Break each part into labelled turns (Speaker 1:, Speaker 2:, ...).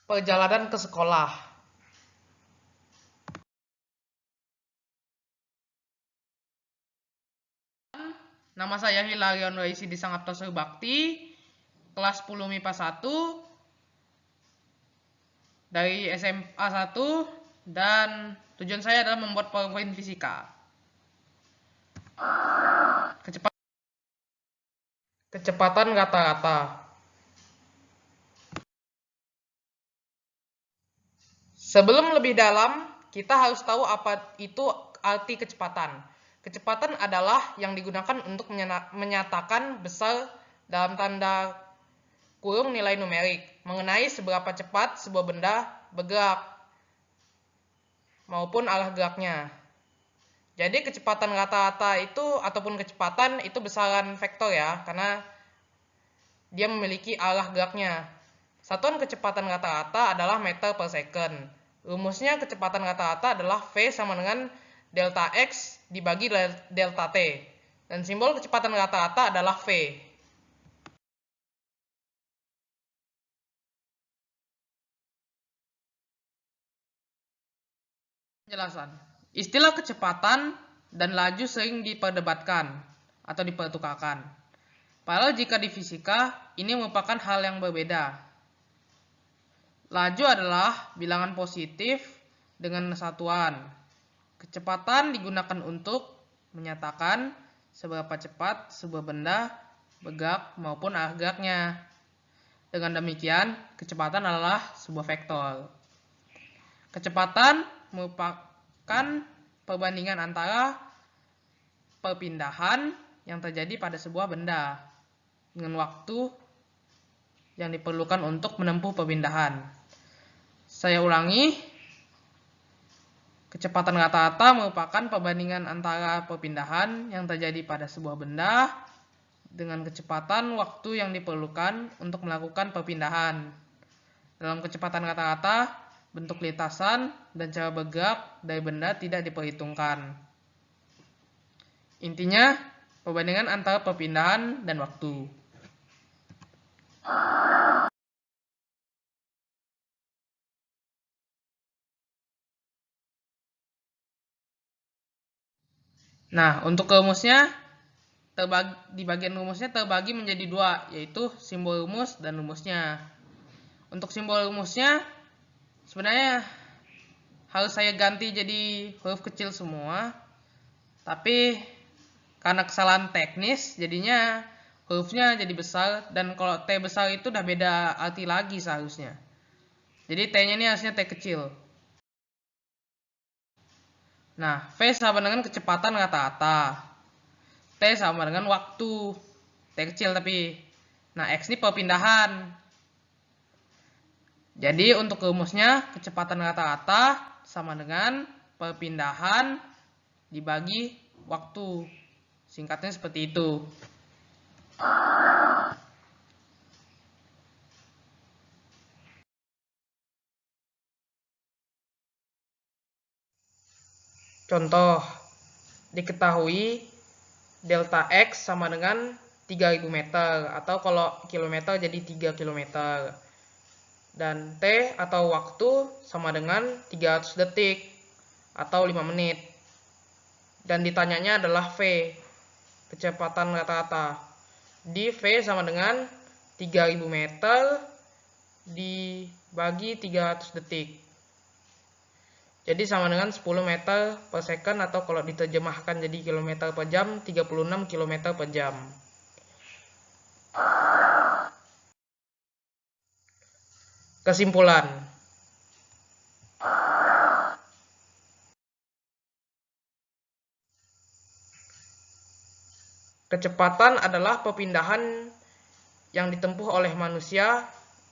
Speaker 1: Perjalanan ke sekolah. Nama saya Hilarion Waisi Disangapta Bakti, kelas 10 MIPA 1 dari SMA 1, dan tujuan saya adalah membuat PowerPoint fisika. Kecepatan rata-rata. Sebelum lebih dalam, kita harus tahu apa itu arti kecepatan. Kecepatan adalah yang digunakan untuk menyatakan besar dalam tanda kurung nilai numerik mengenai seberapa cepat sebuah benda bergerak maupun arah geraknya. Jadi kecepatan rata-rata itu ataupun kecepatan itu besaran vektor ya, karena dia memiliki arah geraknya. Satuan kecepatan rata-rata adalah meter per second. Rumusnya kecepatan rata-rata adalah V sama dengan delta X dibagi delta T. Dan simbol kecepatan rata-rata adalah V. Penjelasan. Istilah kecepatan dan laju sering diperdebatkan atau dipertukarkan. Padahal jika di fisika, ini merupakan hal yang berbeda. Laju adalah bilangan positif dengan satuan. Kecepatan digunakan untuk menyatakan seberapa cepat sebuah benda bergerak maupun arah geraknya. Dengan demikian, kecepatan adalah sebuah vektor. Kecepatan merupakan perbandingan antara perpindahan yang terjadi pada sebuah benda dengan waktu yang diperlukan untuk menempuh perpindahan. Saya ulangi, kecepatan rata-rata merupakan perbandingan antara perpindahan yang terjadi pada sebuah benda dengan kecepatan waktu yang diperlukan untuk melakukan perpindahan. Dalam kecepatan rata-rata, bentuk lintasan dan cara bergerak dari benda tidak diperhitungkan. Intinya, perbandingan antara perpindahan dan waktu. Nah, untuk rumusnya, di bagian rumusnya terbagi menjadi dua, yaitu simbol rumus dan rumusnya. Untuk simbol rumusnya, sebenarnya harus saya ganti jadi huruf kecil semua, tapi karena kesalahan teknis, jadinya hurufnya jadi besar, dan kalau T besar itu udah beda arti lagi seharusnya. Jadi T-nya ini harusnya T kecil. Nah, V sama dengan kecepatan rata-rata. T sama dengan waktu. T kecil tapi. Nah, X ini perpindahan. Jadi untuk rumusnya kecepatan rata-rata sama dengan perpindahan dibagi waktu. Singkatnya seperti itu. Contoh, diketahui delta X sama dengan 3000 meter, atau kalau kilometer jadi 3 kilometer. Dan T atau waktu sama dengan 300 detik atau 5 menit. Dan ditanyanya adalah V, kecepatan rata-rata. Di V sama dengan 3000 meter dibagi 300 detik. Jadi sama dengan 10 meter per second, atau kalau diterjemahkan jadi kilometer per jam, 36 km per jam. Kesimpulan. Kecepatan adalah perpindahan yang ditempuh oleh manusia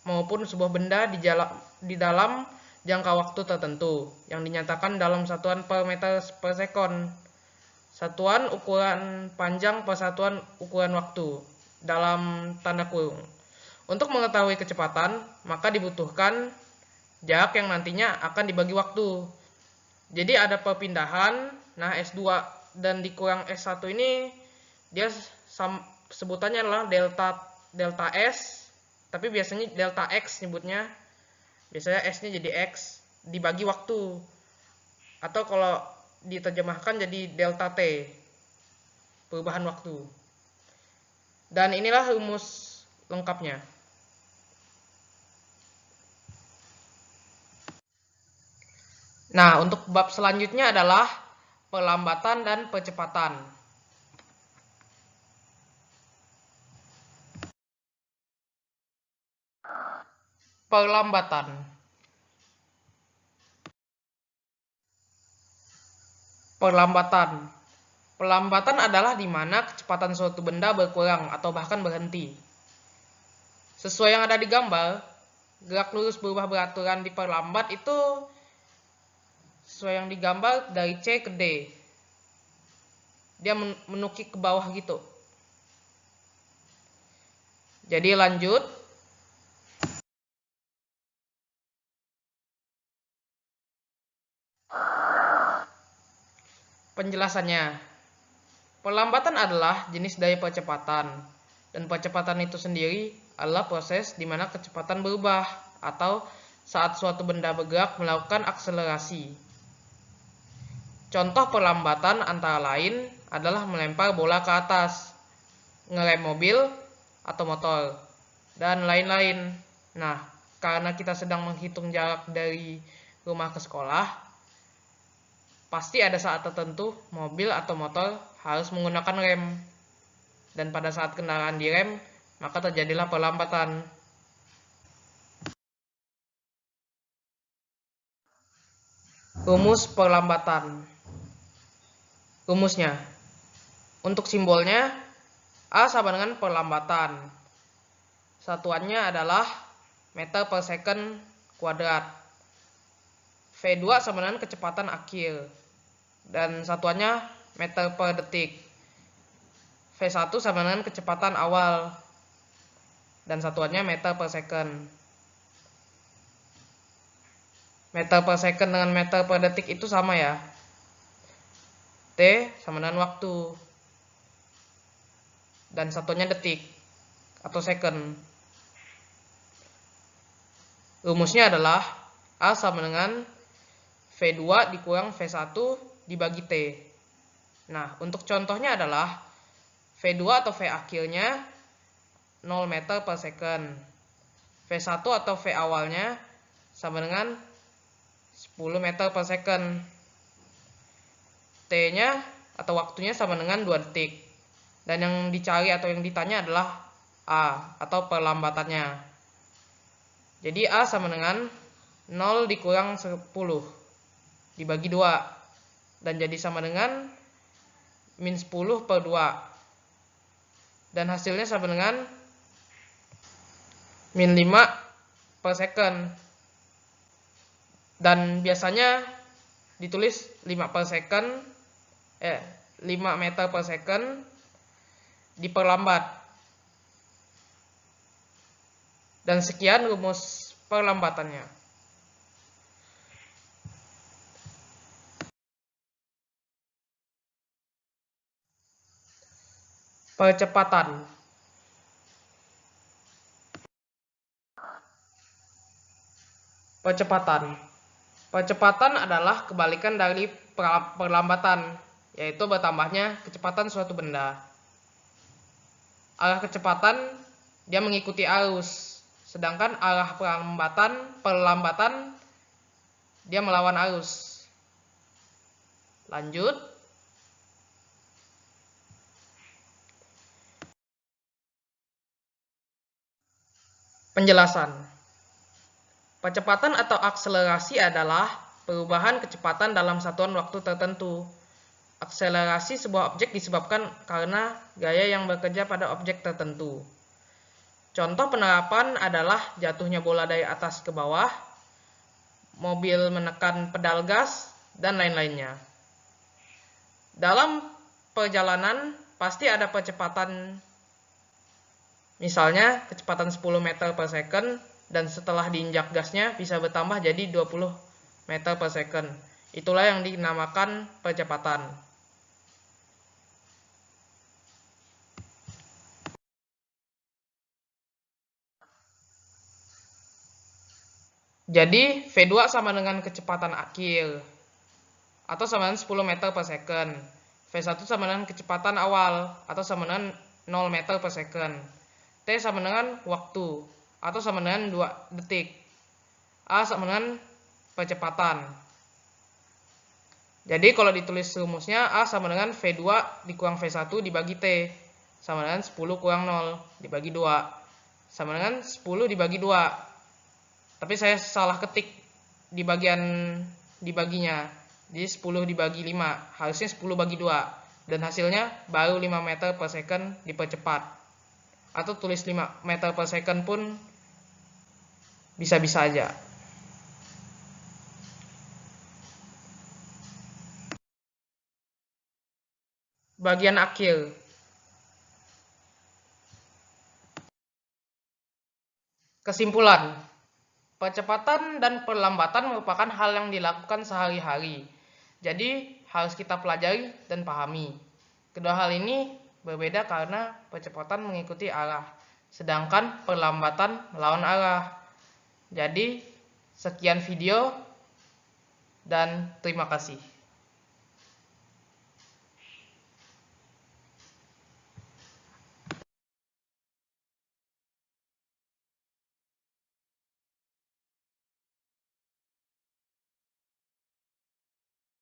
Speaker 1: maupun sebuah benda di dalam jangka waktu tertentu yang dinyatakan dalam satuan per meter per sekon, satuan ukuran panjang per satuan ukuran waktu dalam tanda kurung. Untuk mengetahui kecepatan, maka dibutuhkan jarak yang nantinya akan dibagi waktu. Jadi ada perpindahan, nah S2 dan dikurang S1 ini dia sebutannya adalah delta S, tapi biasanya delta X nyebutnya. Biasanya S-nya jadi X dibagi waktu. Atau kalau diterjemahkan jadi delta T, perubahan waktu. Dan inilah rumus lengkapnya. Nah, untuk bab selanjutnya adalah perlambatan dan percepatan. Perlambatan. Perlambatan. Perlambatan adalah di mana kecepatan suatu benda berkurang atau bahkan berhenti. Sesuai yang ada di gambar, gerak lurus berubah beraturan diperlambat itu sesuai yang digambar dari C ke D. Dia menukik ke bawah gitu. Jadi lanjut. Penjelasannya. Perlambatan adalah jenis daya percepatan. Dan percepatan itu sendiri adalah proses di mana kecepatan berubah atau saat suatu benda bergerak melakukan akselerasi. Contoh perlambatan antara lain adalah melempar bola ke atas, ngerem mobil atau motor, dan lain-lain. Nah, karena kita sedang menghitung jarak dari rumah ke sekolah, pasti ada saat tertentu mobil atau motor harus menggunakan rem. Dan pada saat kendaraan direm, maka terjadilah perlambatan. Rumus perlambatan. Rumusnya. Untuk simbolnya, A sama dengan perlambatan. Satuannya adalah meter per second kuadrat. V2 sama dengan kecepatan akhir. Dan satuannya meter per detik. V1 sama dengan kecepatan awal. Dan satuannya meter per second. Meter per second dengan meter per detik itu sama ya. T sama dengan waktu. Dan satunya detik atau second. Rumusnya adalah A sama dengan V2 dikurang V1 dibagi T. Nah, untuk contohnya adalah V2 atau V akhirnya 0 meter per second. V1 atau V awalnya sama dengan 10 meter per second. T-nya atau waktunya sama dengan 2 detik. Dan yang dicari atau yang ditanya adalah A atau perlambatannya. Jadi A sama dengan 0 dikurang 10 dibagi 2. Dan jadi sama dengan min 10 per 2. Dan hasilnya sama dengan min 5 per second. Dan biasanya ditulis 5 per second 5 meter per second diperlambat. Dan sekian rumus perlambatannya. Percepatan. Percepatan. Percepatan adalah kebalikan dari perlambatan, yaitu bertambahnya kecepatan suatu benda. Arah kecepatan dia mengikuti arus, sedangkan arah perlambatan dia melawan arus. Lanjut. Penjelasan. Percepatan atau akselerasi adalah perubahan kecepatan dalam satuan waktu tertentu. Akselerasi sebuah objek disebabkan karena gaya yang bekerja pada objek tertentu. Contoh penerapan adalah jatuhnya bola dari atas ke bawah, mobil menekan pedal gas, dan lain-lainnya. Dalam perjalanan pasti ada percepatan, misalnya kecepatan 10 meter per second, dan setelah diinjak gasnya bisa bertambah jadi 20 meter per second. Itulah yang dinamakan percepatan. Jadi V2 sama dengan kecepatan akhir atau sama dengan 10 meter per second. V1 sama dengan kecepatan awal atau sama dengan 0 meter per second. T sama dengan waktu atau sama dengan 2 detik. A sama dengan percepatan. Jadi kalau ditulis rumusnya A sama dengan V2 dikurang V1 dibagi T sama dengan 10 kurang 0 dibagi 2 sama dengan 10 dibagi 2. Tapi saya salah ketik di bagian dibaginya. Jadi 10 dibagi 5, harusnya 10 bagi 2. Dan hasilnya baru 5 meter per second dipercepat. Atau tulis 5 meter per second pun bisa-bisa aja. Bagian akhir. Kesimpulan. Percepatan dan perlambatan merupakan hal yang dilakukan sehari-hari. Jadi harus kita pelajari dan pahami. Kedua hal ini berbeda karena percepatan mengikuti arah, sedangkan perlambatan melawan arah. Jadi sekian video dan terima kasih.